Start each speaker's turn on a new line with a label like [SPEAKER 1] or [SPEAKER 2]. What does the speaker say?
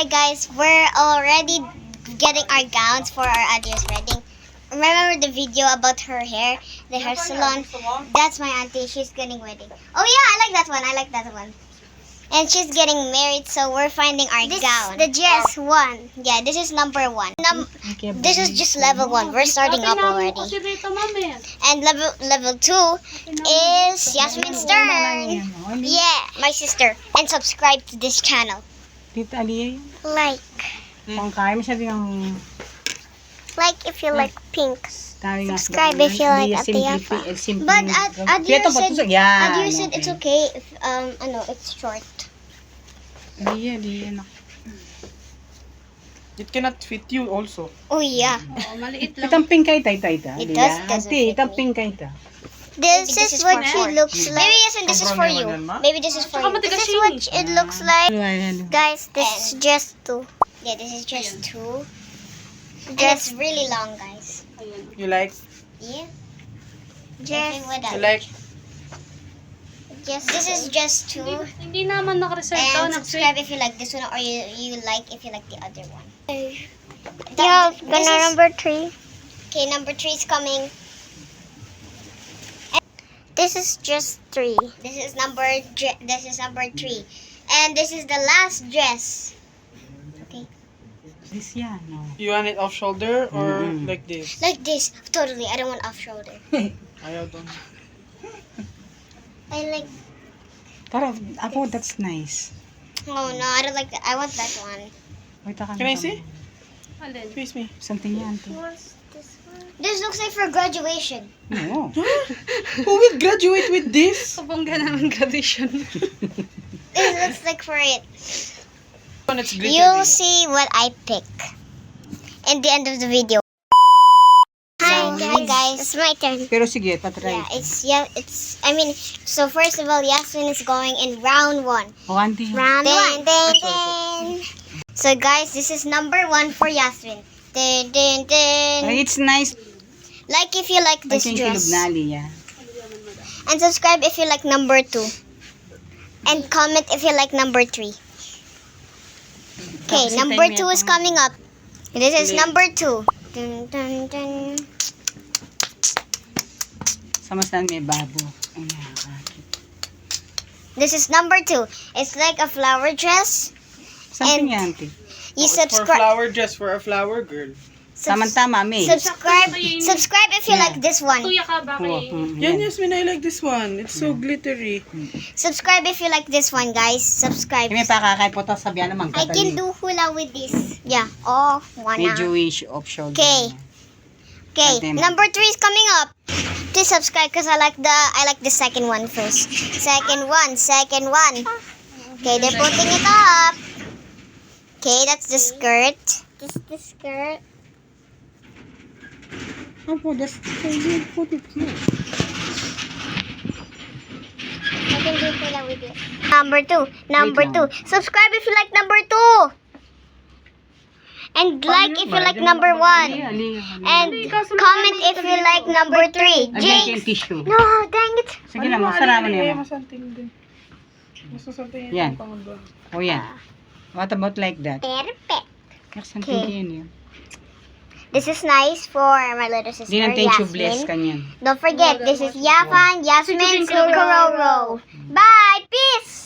[SPEAKER 1] Hi guys, we're already getting our gowns for our auntie's wedding. Remember the video about her hair, the hair salon? That's my auntie. She's getting wedding. Oh yeah, I like that one. I like that one. And she's getting married, so we're finding our gown. The dress one. Yeah, this is number 1. This is just level 1. We're starting up already. And level 2 is Yasmin's turn. Yeah, my sister. And subscribe to this channel.
[SPEAKER 2] Tita Aliyah yun.
[SPEAKER 1] Like.
[SPEAKER 2] Kung kaya masyado yung...
[SPEAKER 1] Like if you like pink.
[SPEAKER 2] Tayo nga.
[SPEAKER 1] Subscribe if you like Ate Yafa. But Adir said it's okay if it's short.
[SPEAKER 2] Aliyah.
[SPEAKER 3] It cannot fit you also.
[SPEAKER 1] Oh yeah.
[SPEAKER 4] Maliit lang.
[SPEAKER 2] Itang pink kay Tita.
[SPEAKER 1] It doesn't
[SPEAKER 2] Ate,
[SPEAKER 1] fit
[SPEAKER 2] itang
[SPEAKER 1] me.
[SPEAKER 2] pink kay Tita.
[SPEAKER 1] This is what she looks like. Maybe yes, and this is for you. Maybe this is for you. This is what it looks like. Guys, this is just 2. Yeah, this is just 2. And it's really long, guys.
[SPEAKER 3] You like?
[SPEAKER 1] Yeah.
[SPEAKER 3] You like?
[SPEAKER 1] This is just 2.
[SPEAKER 4] Hindi naman nakareserve daw.
[SPEAKER 1] And subscribe if you like this one, or you like if you like the other one. Yeah, number 3. Okay, number 3 is coming. This is just 3. This is number 3, and this is the last dress. Okay.
[SPEAKER 2] This yan, no?
[SPEAKER 3] You want it off shoulder or like this?
[SPEAKER 1] Like this. Totally. I don't want off shoulder.
[SPEAKER 3] Ayaw doon.
[SPEAKER 1] I like.
[SPEAKER 2] That's nice.
[SPEAKER 1] Oh no, I don't like that. I want that one.
[SPEAKER 2] Wait,
[SPEAKER 3] Can I see?
[SPEAKER 4] Alin?
[SPEAKER 3] Face me.
[SPEAKER 2] Something yan.
[SPEAKER 1] This looks like for graduation.
[SPEAKER 2] No.
[SPEAKER 3] Who will graduate with this?
[SPEAKER 4] Kabangga naman graduation.
[SPEAKER 1] This looks like for it.
[SPEAKER 3] One it's glittery.
[SPEAKER 1] You'll see what I pick in the end of the video. Hi guys, it's my turn.
[SPEAKER 2] Pero sige, patry.
[SPEAKER 1] Yeah, so first of all, Yasmin is going in round 1.
[SPEAKER 2] O, auntie.
[SPEAKER 1] Round 1. So guys, this is number 1 for Yasmin.
[SPEAKER 2] It's nice.
[SPEAKER 1] Like if you like this dress.
[SPEAKER 2] Na, Aliyah.
[SPEAKER 1] And subscribe if you like number 2. And comment if you like number 3. Okay, number 2 is coming up. This is number 2. Dun, dun, dun.
[SPEAKER 2] Samastan may babo.
[SPEAKER 1] This is number 2. It's like a flower dress.
[SPEAKER 2] Something yan, auntie.
[SPEAKER 1] You
[SPEAKER 3] For
[SPEAKER 1] subscribe.
[SPEAKER 3] flower dress for a flower girl.
[SPEAKER 2] Tama-tama, may.
[SPEAKER 1] Subscribe if you like this one.
[SPEAKER 4] Tuya ka ba kay?
[SPEAKER 3] Yan, Yasmin, I like this one. It's so glittery.
[SPEAKER 1] Subscribe if you like this one, guys. Subscribe.
[SPEAKER 2] May pakakay po ito sabihan naman.
[SPEAKER 1] I can do hula with this. Yeah. Oh, wanna.
[SPEAKER 2] Medyo wish off shoulder.
[SPEAKER 1] Okay. Okay. Number 3 is coming up. Please subscribe because I like the second one first. Second one. Okay, they're putting it up. Okay, that's the skirt. This is the skirt.
[SPEAKER 2] Opo, that's put it here.
[SPEAKER 1] I can do hula with this. Number 2. Subscribe if you like number 2. And like if you like number 1. And comment if you like number 3. Jinx.
[SPEAKER 2] Tissue.
[SPEAKER 1] No, dang it.
[SPEAKER 2] Sige na, masarama na yan.
[SPEAKER 3] Masanting din. Masasanting
[SPEAKER 2] Yan.
[SPEAKER 3] yung pangamba.
[SPEAKER 2] O yan. What about like that?
[SPEAKER 1] Perfect.
[SPEAKER 2] Something yan yun.
[SPEAKER 1] This is nice for my little sister,
[SPEAKER 2] Hindi natin tubeless
[SPEAKER 1] Yasmin.
[SPEAKER 2] kanyan.
[SPEAKER 1] Don't forget, this is Yafan, Yasmin, Kuroro. Bye! Peace!